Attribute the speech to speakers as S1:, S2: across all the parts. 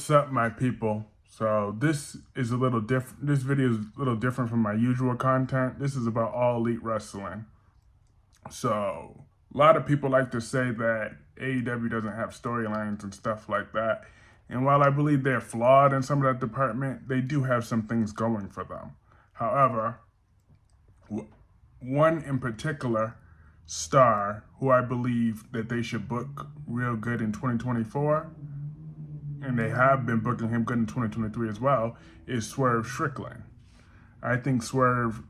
S1: What's up, my people? So this is a little different. This video is a little different from my usual content. This is about All Elite Wrestling. So a lot of people like to say that AEW doesn't have storylines and stuff like that. And while I believe they're flawed in some of that department, they do have some things going for them. However, one in particular star who I believe that they should book real good in 2024, and they have been booking him good in 2023 as well, is Swerve Strikeland. I think Swerve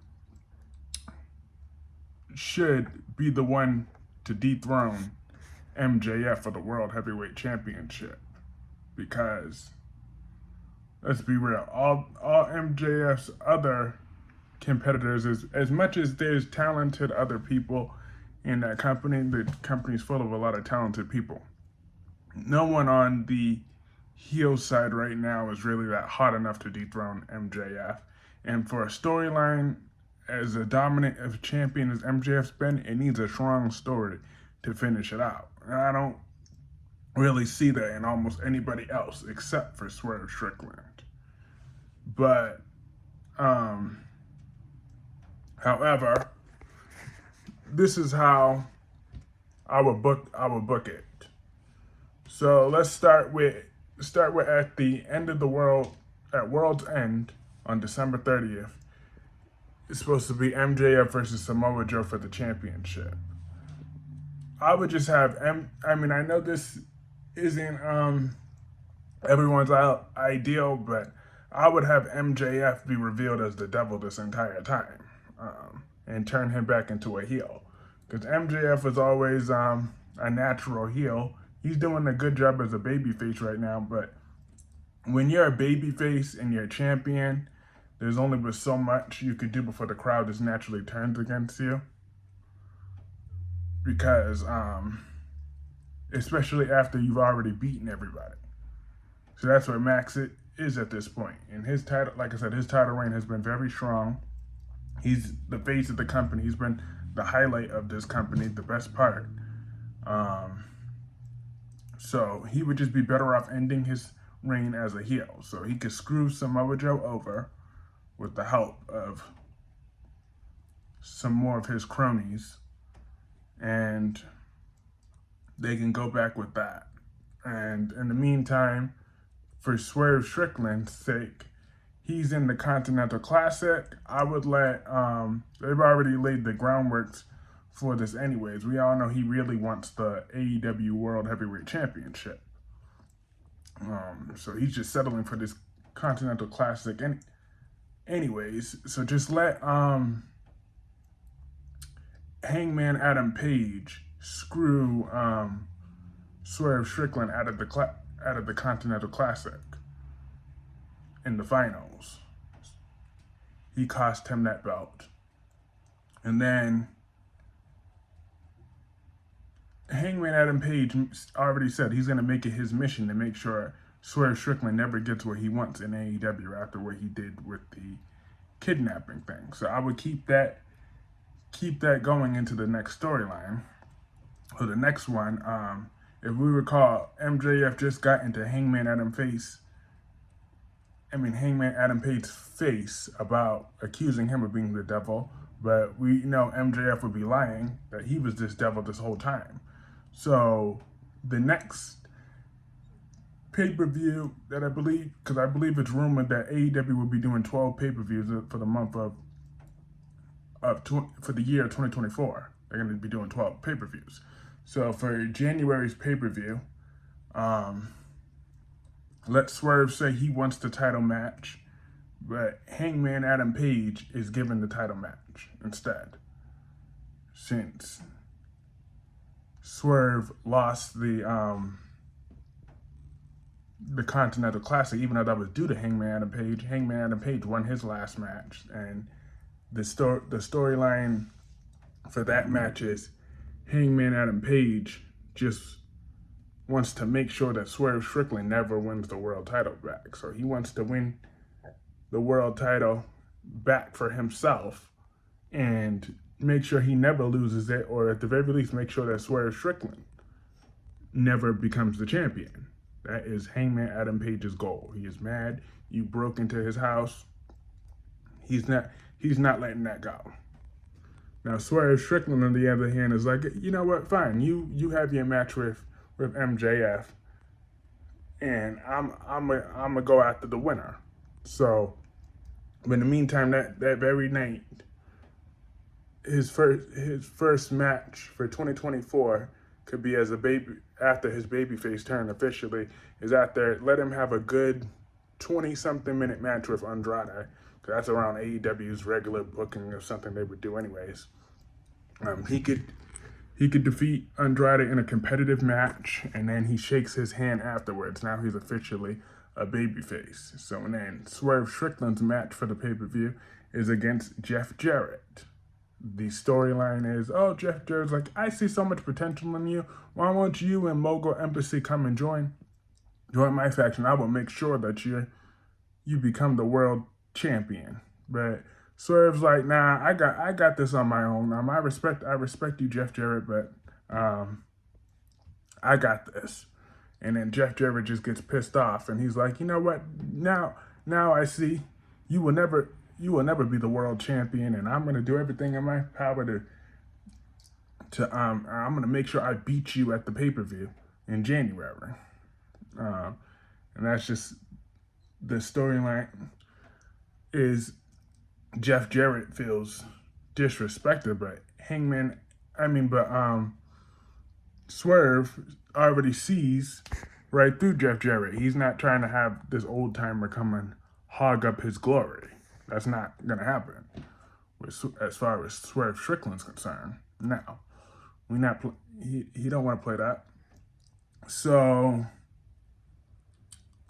S1: should be the one to dethrone MJF for the World Heavyweight Championship. Because, let's be real, all MJF's other competitors, as much as there's talented other people in that company, the company's full of a lot of talented people. No one on the heel side right now is really that hot enough to dethrone MJF. And for a storyline as a dominant of a champion as MJF's been, it needs a strong story to finish it out. And I don't really see that in almost anybody else except for Swerve Strikeland. But, however, this is how I would book it. So let's start with at the end of the world, at World's End on December 30th. It's supposed to be MJF versus Samoa Joe for the championship. I would just have I know this isn't everyone's ideal, but I would have MJF be revealed as the devil this entire time, and turn him back into a heel. Because MJF is always a natural heel. He's doing a good job as a babyface right now, but when you're a babyface and you're a champion, there's only but so much you could do before the crowd just naturally turns against you. Because, especially after you've already beaten everybody. So that's where Max is at this point. And his title, like I said, his title reign has been very strong. He's the face of the company. He's been the highlight of this company, the best part. So he would just be better off ending his reign as a heel. So he could screw Samoa Joe over with the help of some more of his cronies. And they can go back with that. And in the meantime, for Swerve Strickland's sake, he's in the Continental Classic. I would let, they've already laid the groundwork for this anyways. We all know he really wants the AEW World Heavyweight Championship. So he's just settling for this Continental Classic anyways. So just let Hangman Adam Page screw Swerve Strickland out of the Continental Classic in the finals. He cost him that belt. And then Hangman Adam Page already said he's going to make it his mission to make sure Swerve Strickland never gets what he wants in AEW after what he did with the kidnapping thing. So I would keep that going into the next storyline. Or the next one, if we recall, MJF just got into Hangman Adam Page's face about accusing him of being the devil, but we know MJF would be lying, that he was this devil this whole time. So the next pay-per-view that I believe it's rumored that AEW will be doing 12 pay-per-views for the month for the year 2024. They're going to be doing 12 pay-per-views. So for January's pay-per-view, let Swerve say he wants the title match, but Hangman Adam Page is given the title match instead, since Swerve lost the Continental Classic, even though that was due to Hangman Adam Page. Hangman Adam Page won his last match, and the storyline for that match is Hangman Adam Page just wants to make sure that Swerve Strickland never wins the world title back. So he wants to win the world title back for himself and make sure he never loses it, or at the very least make sure that Swerve Strickland never becomes the champion. That is Hangman Adam Page's goal. He is mad. You broke into his house. He's not letting that go. Now Swerve Strickland on the other hand is like, you know what, fine. You have your match with MJF, and I'm gonna go after the winner. So, but in the meantime, that very night, his first match for 2024 could be as a baby after his babyface turn officially is after let him have a good 20 something minute match with Andrade. Cause that's around AEW's regular booking of something they would do anyways. He could defeat Andrade in a competitive match, and then he shakes his hand afterwards. Now he's officially a babyface. So and then Swerve Strickland's match for the pay-per-view is against Jeff Jarrett. The storyline is, oh, Jeff Jarrett's like, I see so much potential in you. Why won't you and Mogul Embassy come and join my faction? I will make sure that you become the world champion. But Swerve's like, nah, I got this on my own. I respect you, Jeff Jarrett, but I got this. And then Jeff Jarrett just gets pissed off, and he's like, you know what? Now I see you will never be the world champion, and I'm gonna do everything in my power I'm gonna make sure I beat you at the pay-per-view in January. And that's just the storyline is Jeff Jarrett feels disrespected, but Swerve already sees right through Jeff Jarrett. He's not trying to have this old timer come and hog up his glory. That's not gonna happen. As far as Swerve Strickland's concerned, now he don't want to play that. So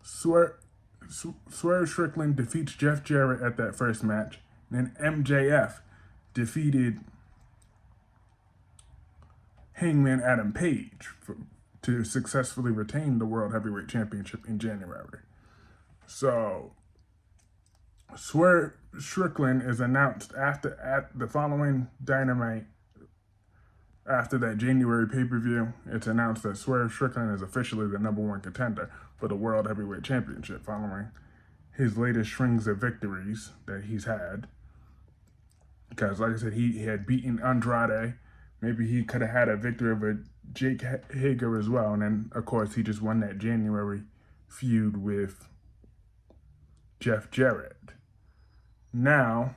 S1: Swerve Strickland defeats Jeff Jarrett at that first match. Then MJF defeated Hangman Adam Page to successfully retain the World Heavyweight Championship in January. So Swerve Strickland is announced at the following Dynamite. After that January pay-per-view, it's announced that Swerve Strickland is officially the #1 contender for the World Heavyweight Championship following his latest strings of victories that he's had. Because, like I said, he had beaten Andrade. Maybe he could have had a victory over Jake Hager as well. And then, of course, he just won that January feud with Jeff Jarrett. Now,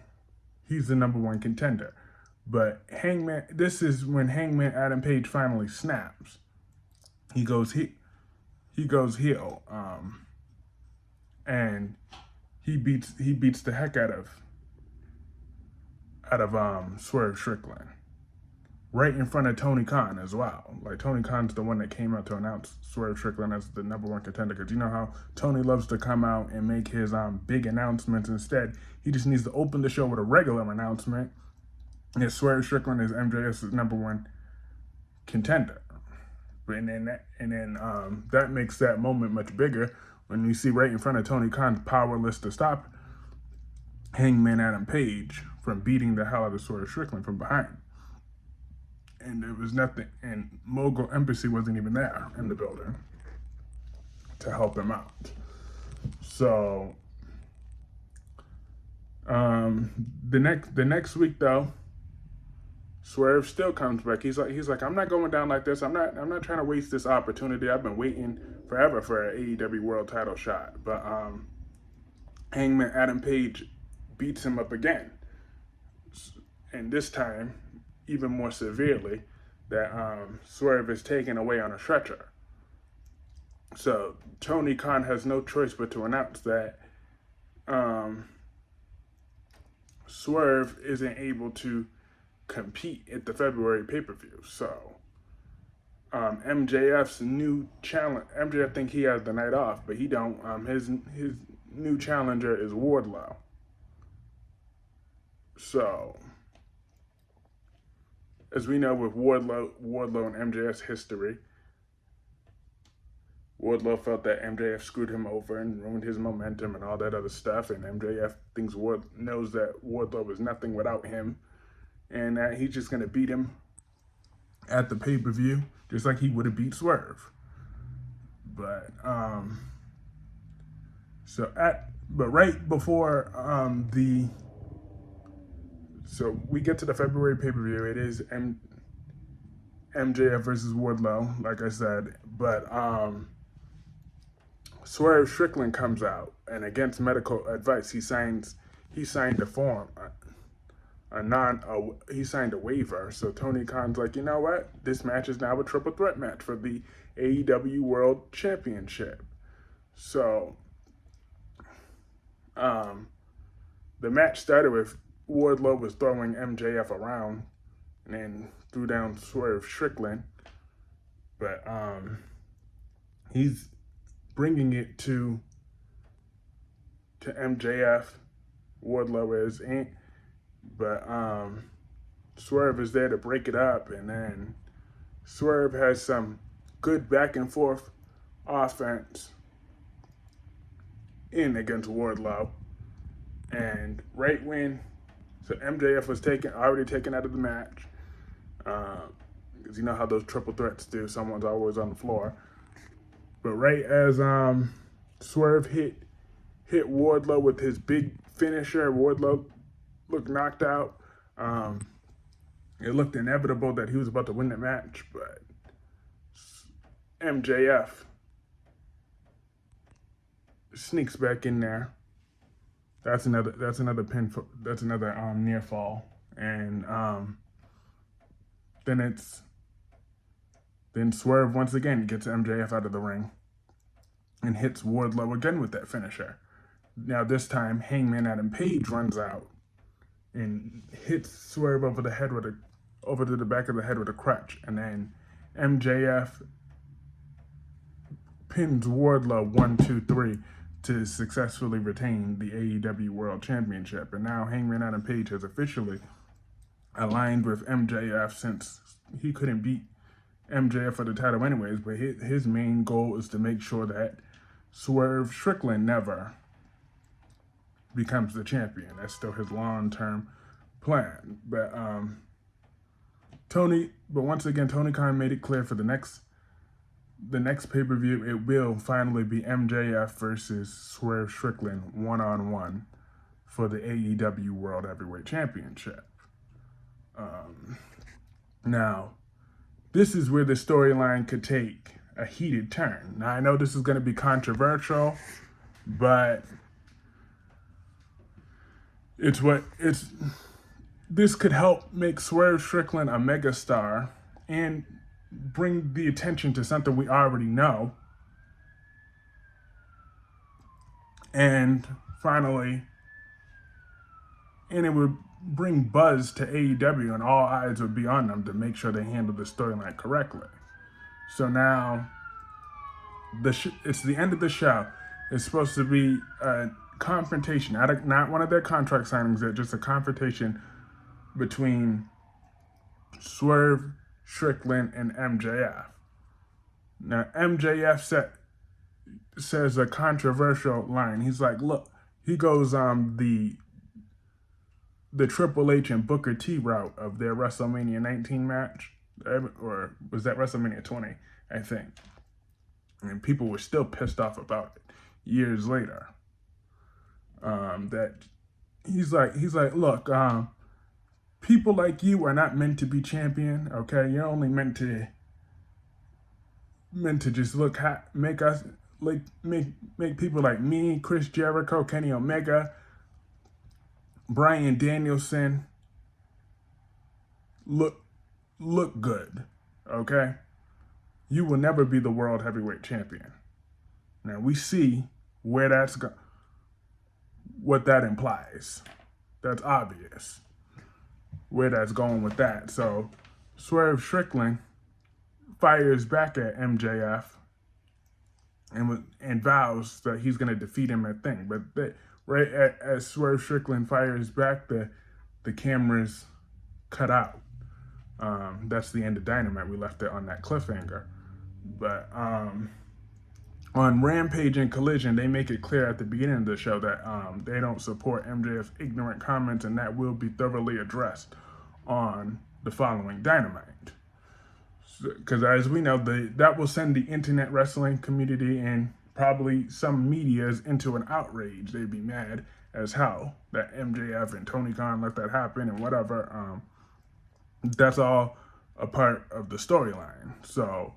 S1: he's the #1 contender. But this is when Hangman Adam Page finally snaps. He goes heel, and he beats the heck out of Swerve Strickland, right in front of Tony Khan as well. Like Tony Khan's the one that came out to announce Swerve Strickland as the #1 contender, because you know how Tony loves to come out and make his big announcements. Instead, he just needs to open the show with a regular announcement. And Swerve Strickland is MJF's #1 contender. And then that makes that moment much bigger when you see right in front of Tony Khan powerless to stop Hangman Adam Page from beating the hell out of Swerve Strickland from behind. And there was nothing, and Mogul Embassy wasn't even there in the building to help him out. So the next week though, Swerve still comes back. He's like, I'm not going down like this. I'm not trying to waste this opportunity. I've been waiting forever for an AEW World Title shot. But Hangman Adam Page beats him up again, and this time even more severely. That Swerve is taken away on a stretcher. So Tony Khan has no choice but to announce that Swerve isn't able to compete at the February pay-per-view. So MJF's new challenge, MJF think he has the night off, but he don't. His new challenger is Wardlow. So as we know, with Wardlow and MJF's history, Wardlow felt that MJF screwed him over and ruined his momentum and all that other stuff, and MJF knows that Wardlow is nothing without him, and that he's just gonna beat him at the pay-per-view, just like he would have beat Swerve. But but right before so we get to the February pay-per-view. It is MJF versus Wardlow, like I said, but Swerve Strickland comes out, and against medical advice, he signed a form, he signed a waiver. So Tony Khan's like, you know what? This match is now a triple threat match for the AEW World Championship. So, the match started with Wardlow was throwing MJF around, and then threw down Swerve Strickland, but he's bringing it to MJF. Wardlow is, but Swerve is there to break it up, and then Swerve has some good back and forth offense in against Wardlow, and right when MJF was already taken out of the match, because you know how those triple threats do, someone's always on the floor. But right as Swerve hit Wardlow with his big finisher, Wardlow looked knocked out. It looked inevitable that he was about to win the match, but MJF sneaks back in there. That's another pin. That's another near fall, and then Swerve once again gets MJF out of the ring and hits Wardlow again with that finisher. Now this time, Hangman Adam Page runs out and hits Swerve over to the back of the head with a crutch, and then MJF pins Wardlow 1, 2, 3 to successfully retain the AEW World Championship. And now Hangman Adam Page has officially aligned with MJF, since he couldn't beat MJF for the title anyways, but his main goal is to make sure that Swerve Strickland never becomes the champion. That's still his long-term plan. But once again, Tony Khan made it clear for the next pay-per-view, it will finally be MJF versus Swerve Strickland one-on-one for the AEW World Heavyweight Championship. Now, this is where the storyline could take a heated turn. Now, I know this is going to be controversial, but this could help make Swerve Strickland a megastar and bring the attention to something we already know. And finally, it would bring buzz to AEW, and all eyes would be on them to make sure they handle the storyline correctly. So now, it's the end of the show. It's supposed to be a confrontation, not one of their contract signings, just a confrontation between Swerve Strickland and MJF. Now, MJF says a controversial line. He's like, look, he goes the Triple H and Booker T route of their WrestleMania 19 match, or was that WrestleMania 20, I think. And people were still pissed off about it years later. That he's like, look, people like you are not meant to be champion. Okay, you're only meant to just make people like me, Chris Jericho, Kenny Omega, Bryan Danielson look good. Okay, you will never be the world heavyweight champion. Now we see where what that implies. That's obvious where that's going with that. So Swerve Strickland fires back at MJF and vows that he's going to defeat him at Thing. But right as Swerve Strickland fires back, the cameras cut out. That's the end of Dynamite. We left it on that cliffhanger. But on Rampage and Collision, they make it clear at the beginning of the show that they don't support MJF's ignorant comments, and that will be thoroughly addressed on the following Dynamite. Because as we know, that will send the internet wrestling community and probably some medias into an outrage. They'd be mad as hell that MJF and Tony Khan let that happen and whatever. That's all a part of the storyline. So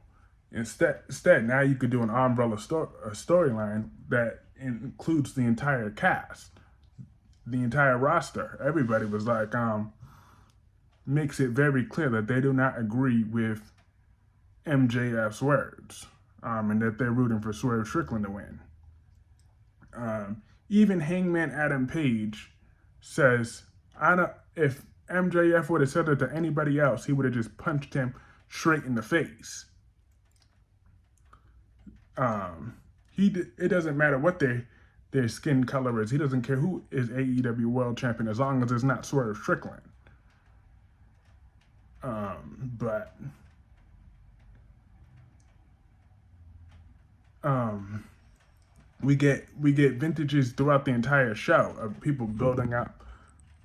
S1: instead, now you could do an umbrella storyline that includes the entire cast, the entire roster. Everybody was like, makes it very clear that they do not agree with MJF's words, and that they're rooting for Swerve Strickland to win. Even Hangman Adam Page says, if MJF would have said it to anybody else, he would have just punched him straight in the face. It doesn't matter what their skin color is. He doesn't care who is AEW World Champion as long as it's not Swerve Strickland. But we get vintages throughout the entire show of people building up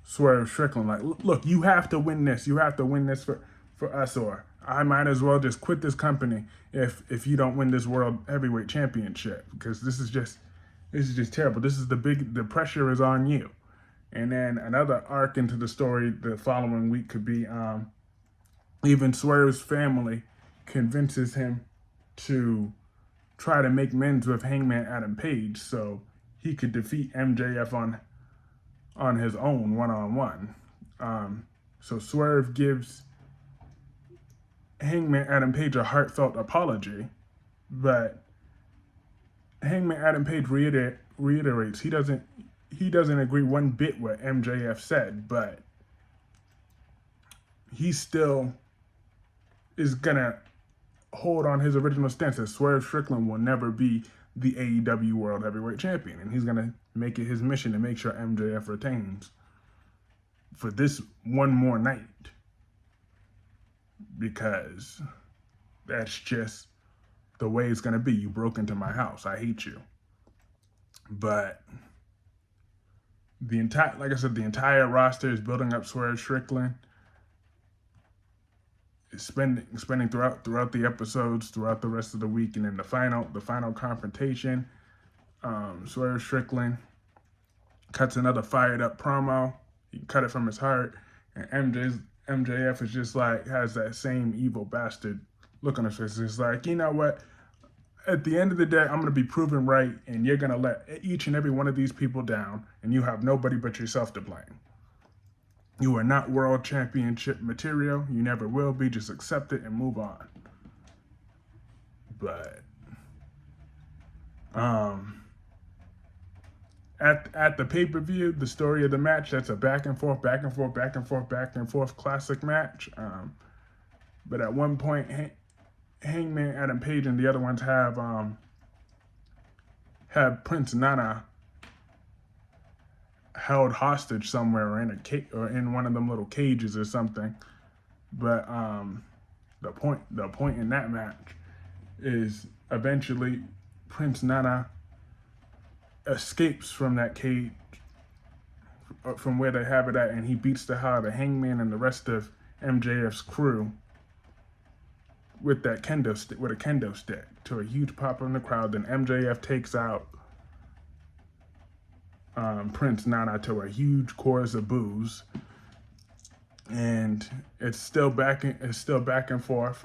S1: Swerve Strickland. Like, look, you have to win this. You have to win this for us, or I might as well just quit this company if you don't win this World Heavyweight Championship, because this is just terrible. The pressure is on you. And then another arc into the story the following week could be even Swerve's family convinces him to try to make amends with Hangman Adam Page so he could defeat MJF on his own one-on-one. So Swerve gives Hangman Adam Page a heartfelt apology, but Hangman Adam Page reiterates he doesn't agree one bit what MJF said, but he still is gonna hold on his original stance that Swerve Strickland will never be the AEW World Heavyweight Champion, and he's gonna make it his mission to make sure MJF retains for this one more night, because that's just the way it's gonna be. You broke into my house. I hate you. But the entire roster is building up Swerve Strickland. Spending throughout the episodes, throughout the rest of the week, and then the final confrontation. Swerve Strickland cuts another fired up promo. He cut it from his heart, and MJF is just like, has that same evil bastard look on his face. It's like, you know what? At the end of the day, I'm gonna be proven right, and you're gonna let each and every one of these people down, and you have nobody but yourself to blame. You are not world championship material. You never will be. Just accept it and move on. But at the pay-per-view, the story of the match, that's a back and forth classic match. But at one point, Hangman Adam Page and the other ones have Prince Nana held hostage somewhere, or in one of them little cages or something. But the point in that match is eventually Prince Nana escapes from that cage, from where they have it at, and he beats the hell out of Hangman and the rest of MJF's crew with a kendo stick to a huge pop in the crowd. Then MJF takes out Prince Nana to a huge chorus of boos, and it's still back and forth.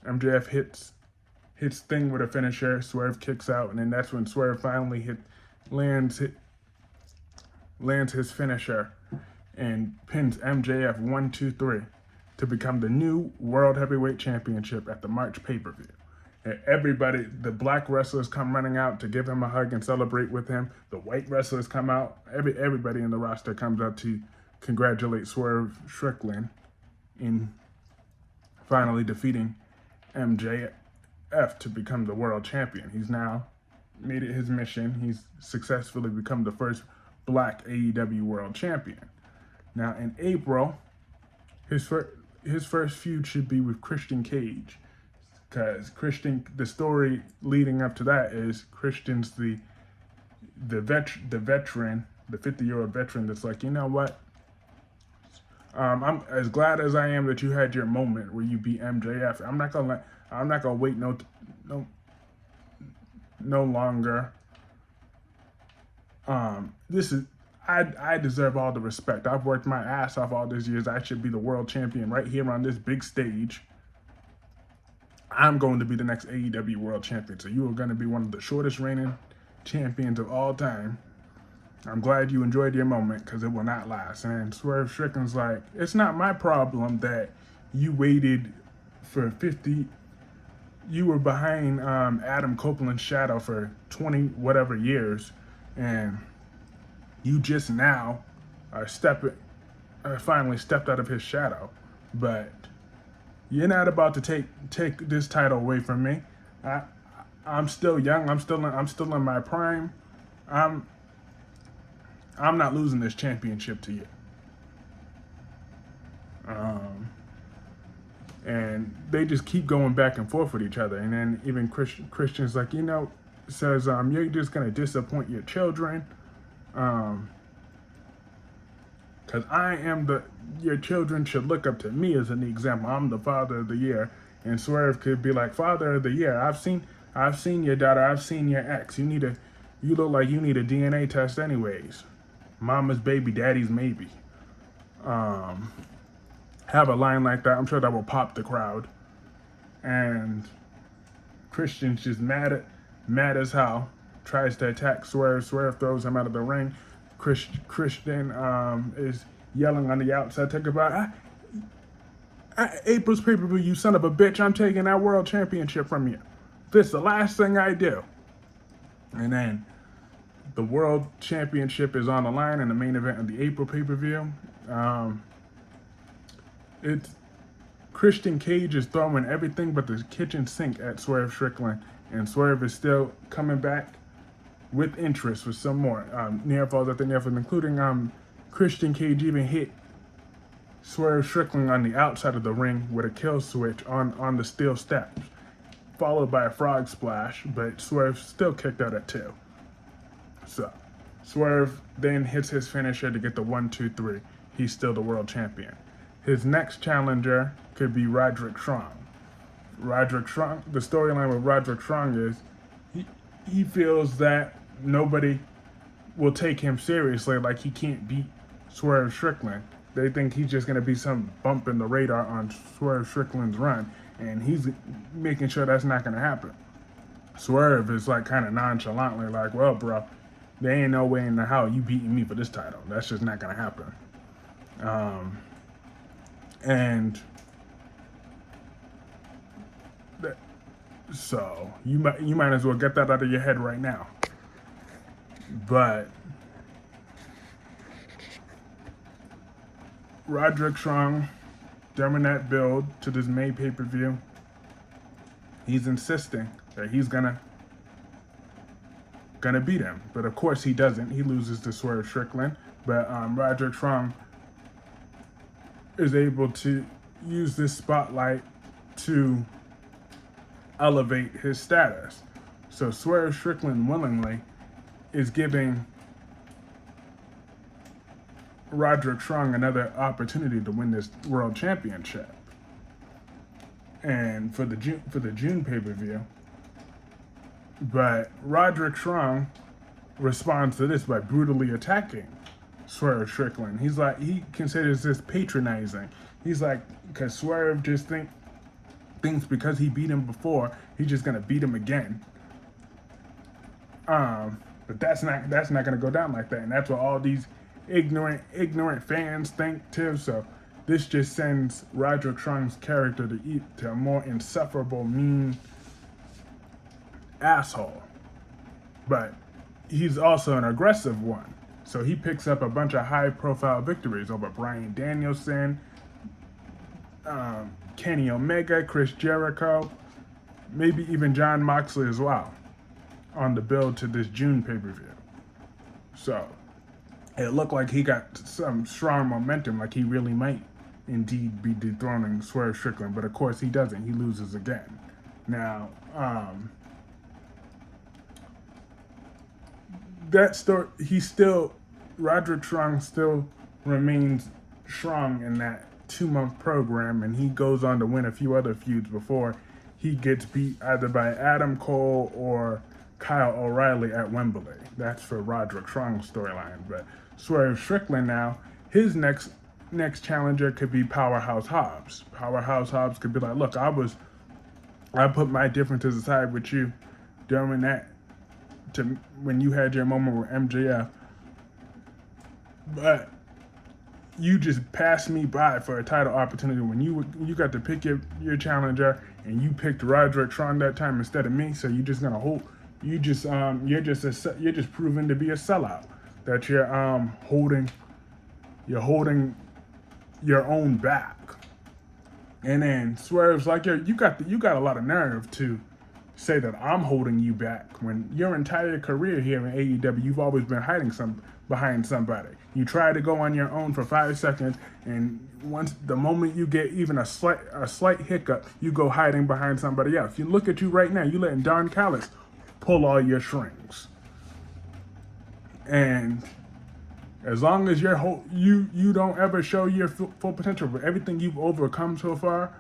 S1: MJF hits Thing with a finisher. Swerve kicks out, and then that's when Swerve finally lands his finisher and pins MJF 1, 2, 3 to become the new World Heavyweight Championship at the March pay-per-view. And everybody, the black wrestlers come running out to give him a hug and celebrate with him. The white wrestlers come out. Everybody in the roster comes out to congratulate Swerve Strickland in finally defeating MJF to become the world champion. He's now made it his mission. He's successfully become the first black AEW world champion. Now in April, his first feud should be with Christian Cage, because the story leading up to that is Christian's the veteran, the 50-year-old veteran that's like, you know what? I'm as glad as I am that you had your moment where you beat MJF. I'm not gonna wait no no longer. This is I deserve all the respect. I've worked my ass off all these years. I should be the world champion right here on this big stage. I'm going to be the next AEW world champion. So you are going to be one of the shortest reigning champions of all time. I'm glad you enjoyed your moment because it will not last. And Swerve Strickland's like, it's not my problem that you waited for 50. You were behind Adam Copeland's shadow for 20 whatever years, and you just now are finally stepped out of his shadow. But you're not about to take this title away from me. I'm still young. I'm still in my prime. I'm I'm not losing this championship to you. And they just keep going back and forth with each other. And then even Christian's like, says, you're just going to disappoint your children. Because your children should look up to me as an example. I'm the father of the year. And Swerve could be like, father of the year. I've seen your daughter. I've seen your ex. You look like you need a DNA test anyways. Mama's baby, daddy's maybe. Have a line like that. I'm sure that will pop the crowd. And Christian's just mad as hell. Tries to attack Swerve. Swerve throws him out of the ring. Christian is yelling on the outside, talking about April's pay-per-view, you son of a bitch. I'm taking that world championship from you. This is the last thing I do. And then the world championship is on the line in the main event of the April pay-per-view. It's Christian Cage is throwing everything but the kitchen sink at Swerve Strickland, and Swerve is still coming back with interest for some more near falls after near falls, including Christian Cage even hit Swerve Strickland on the outside of the ring with a kill switch on the steel steps, followed by a frog splash, but Swerve still kicked out at 2. So Swerve then hits his finisher to get the 1-2-3. He's still the world champion. His next challenger could be Roderick Strong. The storyline with Roderick Strong is he feels that nobody will take him seriously, like he can't beat Swerve Strickland. They think he's just going to be some bump in the radar on Swerve Strickland's run, and he's making sure that's not going to happen. Swerve is like kind of nonchalantly like, well, bro, there ain't no way in the hell you beating me for this title. That's just not going to happen. So you might as well get that out of your head right now. But Roderick Strong, during that build to this May pay-per-view, he's insisting that he's gonna beat him. But of course he doesn't. He loses to Swerve Strickland. But Roderick Strong is able to use this spotlight to elevate his status. So Swerve Strickland willingly is giving Roderick Strong another opportunity to win this world championship. And for the June pay-per-view. But Roderick Strong responds to this by brutally attacking Swerve Strickland. He considers this patronizing. He's like, because Swerve just thinks because he beat him before, he's just gonna beat him again. But that's not gonna go down like that, and that's what all these ignorant fans think too. So this just sends Roderick Strong's character to a more insufferable, mean asshole. But he's also an aggressive one. So he picks up a bunch of high-profile victories over Bryan Danielson, Kenny Omega, Chris Jericho, maybe even Jon Moxley as well, on the build to this June pay-per-view. So it looked like he got some strong momentum, like he really might indeed be dethroning Swerve Strickland, but of course he doesn't. He loses again. Now, Roderick Strong still remains strong in that 2-month program, and he goes on to win a few other feuds before he gets beat either by Adam Cole or Kyle O'Reilly at Wembley. That's for Roderick Strong's storyline. But Swerve Strickland now, his next challenger could be Powerhouse Hobbs. Powerhouse Hobbs could be like, look, I put my differences aside with you during that when you had your moment with MJF, but you just passed me by for a title opportunity when you got to pick your challenger, and you picked Roderick Strong that time instead of me. So you're just gonna hold. You're just proven to be a sellout. That you're holding your own back. And then Swerve's like, you got a lot of nerve to say that I'm holding you back when your entire career here in AEW you've always been hiding behind somebody. You try to go on your own for 5 seconds, and the moment you get even a slight hiccup, you go hiding behind somebody else. You look at you right now, you letting Don Callis pull all your strings. And as long as you don't ever show your full potential for everything you've overcome so far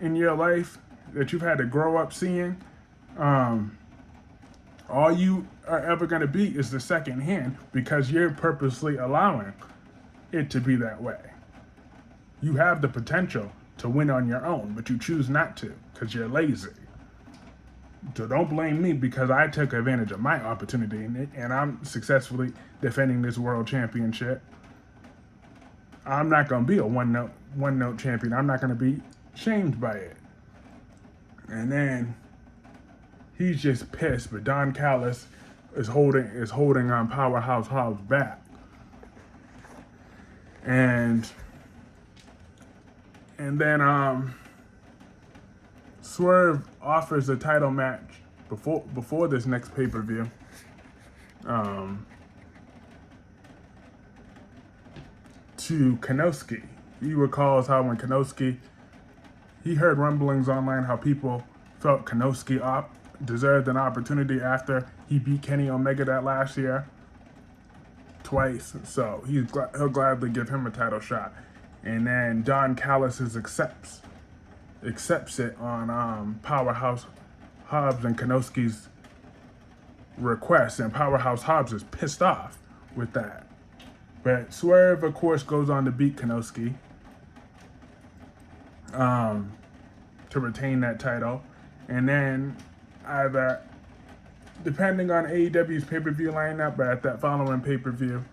S1: in your life that you've had to grow up seeing, all you are ever going to be is the second hand because you're purposely allowing it to be that way. You have the potential to win on your own, but you choose not to because you're lazy. So don't blame me because I took advantage of my opportunity and I'm successfully defending this world championship. I'm not going to be a one-note champion. I'm not going to be shamed by it. And then he's just pissed, but Don Callis is holding on Powerhouse Hobbs back. And then Swerve offers a title match before this next pay-per-view. To Kenoski. He recalls how when Kenoski, he heard rumblings online how people felt Kenoski deserved an opportunity after he beat Kenny Omega that last year twice. So he'll gladly give him a title shot. And then Don Callis accepts it on Powerhouse Hobbs and Kenoski's request, and Powerhouse Hobbs is pissed off with that. But Swerve, of course, goes on to beat Kenoski to retain that title. And then either, depending on AEW's pay-per-view lineup, but at that following pay-per-view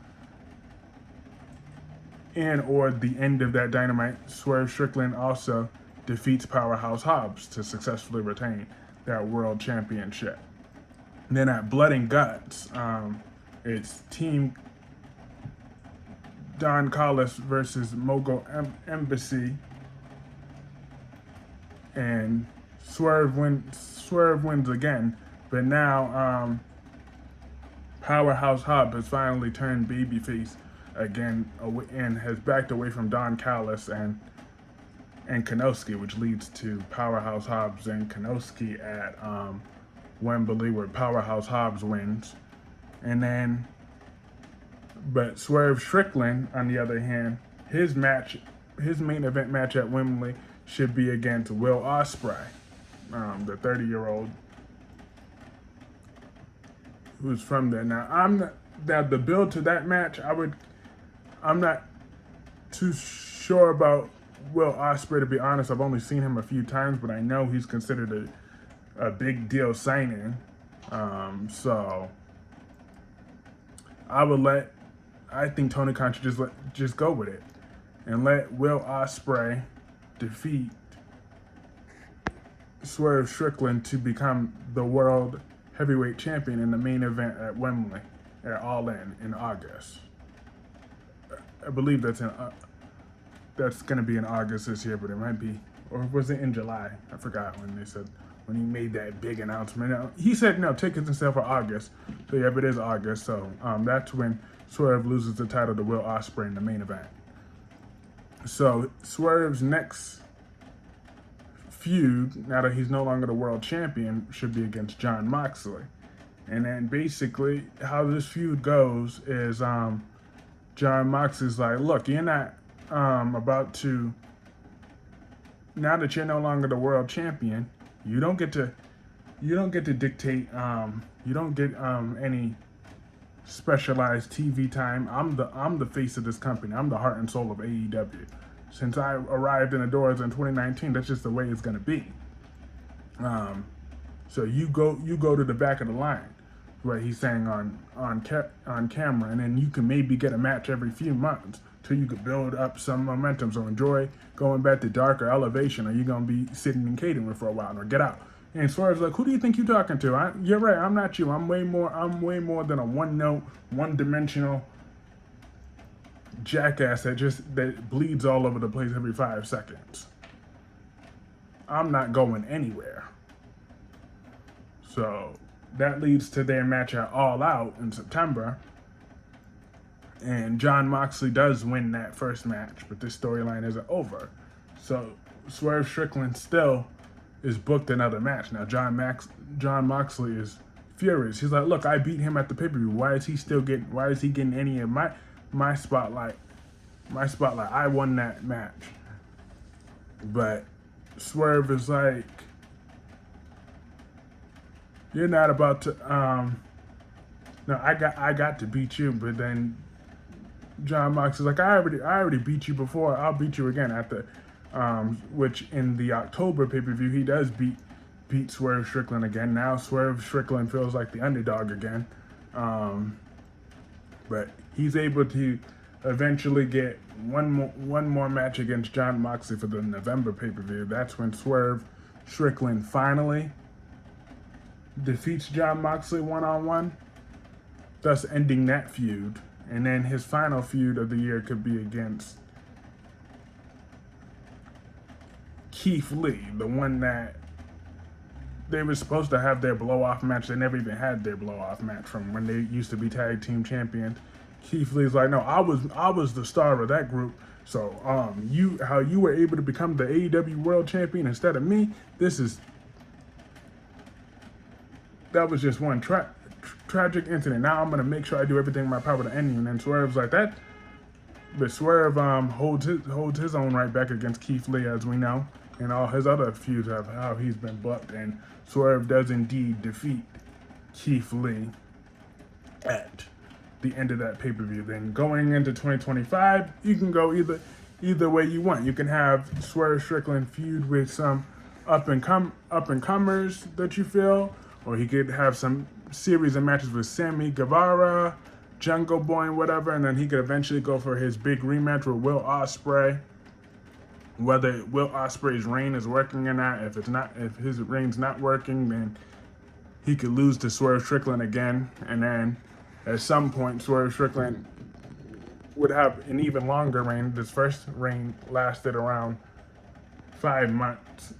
S1: and or the end of that Dynamite, Swerve Strickland also defeats Powerhouse Hobbs to successfully retain that world championship. And then at Blood and Guts, it's Team Don Callis versus Mogul Embassy, and Swerve wins again, but now Powerhouse Hobbs has finally turned babyface again and has backed away from Don Callis and Kenoski, which leads to Powerhouse Hobbs and Kenoski at Wembley, where Powerhouse Hobbs wins. And then, but Swerve Strickland, on the other hand, his main event match at Wembley should be against Will Ospreay, the 30-year-old who's from there. Now, the build to that match, I'm not too sure about Will Ospreay, to be honest. I've only seen him a few times, but I know he's considered a big deal signing. So I think Tony Khan should just go with it and let Will Ospreay defeat Swerve Strickland to become the world heavyweight champion in the main event at Wembley at All In August. I believe that's going to be in August this year, but it might be, or was it in July? I forgot when he made that big announcement. He said no, tickets and stuff for August. So yeah, but it is August. So that's when Swerve loses the title to Will Ospreay in the main event. So Swerve's next feud, now that he's no longer the world champion, should be against Jon Moxley. And then basically how this feud goes is Jon Moxley's like, look, you're not about to, now that you're no longer the world champion, you don't get to dictate. You don't get any specialized TV time. I'm the face of this company. I'm the heart and soul of AEW. Since I arrived in the doors in 2019, that's just the way it's gonna be. So you go to the back of the line, what he's saying on camera, and then you can maybe get a match every few months till you could build up some momentum. So enjoy going back to Dark or Elevation, or you're gonna be sitting in catering for a while, or get out. And Swerve's like, who do you think you're talking to? You're right, I'm not you. I'm way more than a one-note, one-dimensional jackass that bleeds all over the place every 5 seconds. I'm not going anywhere. So that leads to their match at All Out in September. And Jon Moxley does win that first match, but this storyline isn't over. So Swerve Strickland still is booked another match. Now Jon Moxley is furious. He's like, look, I beat him at the pay-per-view. Why is he getting any of my spotlight? I won that match. But Swerve is like, you're not about to no, I got to beat you, but then Jon Moxley's like, I already beat you before. I'll beat you again at the which in the October pay-per-view he does beat Swerve Strickland again. Now Swerve Strickland feels like the underdog again. But he's able to eventually get one more match against Jon Moxley for the November pay-per-view. That's when Swerve Strickland finally defeats Jon Moxley one-on-one, thus ending that feud. And then his final feud of the year could be against Keith Lee, the one that they were supposed to have their blow-off match. They never even had their blow-off match from when they used to be tag team champions. Keith Lee's like, no, I was the star of that group. So how you were able to become the AEW World Champion instead of me, that was just one tragic incident. Now I'm gonna make sure I do everything in my power to end you. And then Swerve's like that, but Swerve holds his own right back against Keith Lee, as we know, and all his other feuds have how he's been booked. And Swerve does indeed defeat Keith Lee at the end of that pay-per-view. Then going into 2025, you can go either way you want. You can have Swerve Strickland feud with some up and comers that you feel, or he could have some series of matches with Sammy Guevara, Jungle Boy, and whatever, and then he could eventually go for his big rematch with Will Ospreay. Whether Will Ospreay's reign is working or not, if his reign's not working, then he could lose to Swerve Strickland again, and then at some point Swerve Strickland would have an even longer reign. This first reign lasted around 5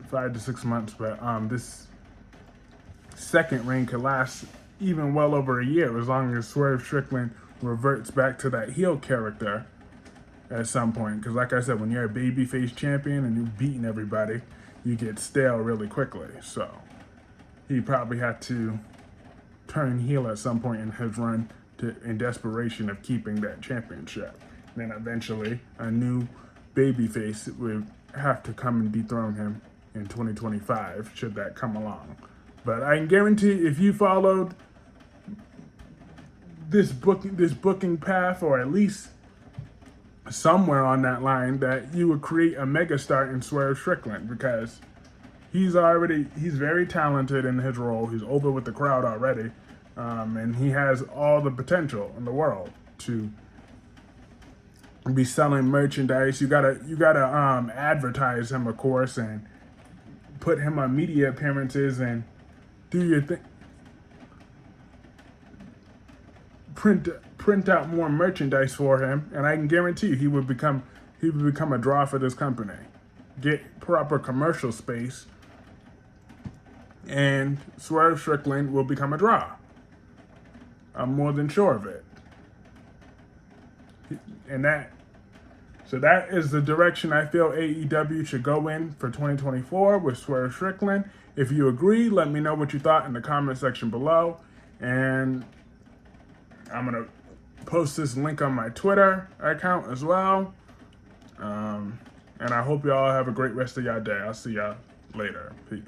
S1: to 6 months, but this second reign could last even well over a year, as long as Swerve Strickland reverts back to that heel character at some point. Because like I said, when you're a babyface champion and you've beaten everybody, you get stale really quickly. So he probably had to turn heel at some point in his run in desperation of keeping that championship. Then eventually a new babyface would have to come and dethrone him in 2025, should that come along. But I can guarantee if you followed this booking path, or at least somewhere on that line, that you would create a megastar in Swerve Strickland, because he's very talented in his role. He's over with the crowd already, and he has all the potential in the world to be selling merchandise. You gotta advertise him, of course, and put him on media appearances and do your thing. Print out more merchandise for him, and I can guarantee you he would become a draw for this company. Get proper commercial space, and Swerve Strickland will become a draw. I'm more than sure of it. So that is the direction I feel AEW should go in for 2024 with Swerve Strickland. If you agree, let me know what you thought in the comment section below, and I'm gonna post this link on my Twitter account as well. And I hope y'all have a great rest of y'all day. I'll see y'all later. Peace.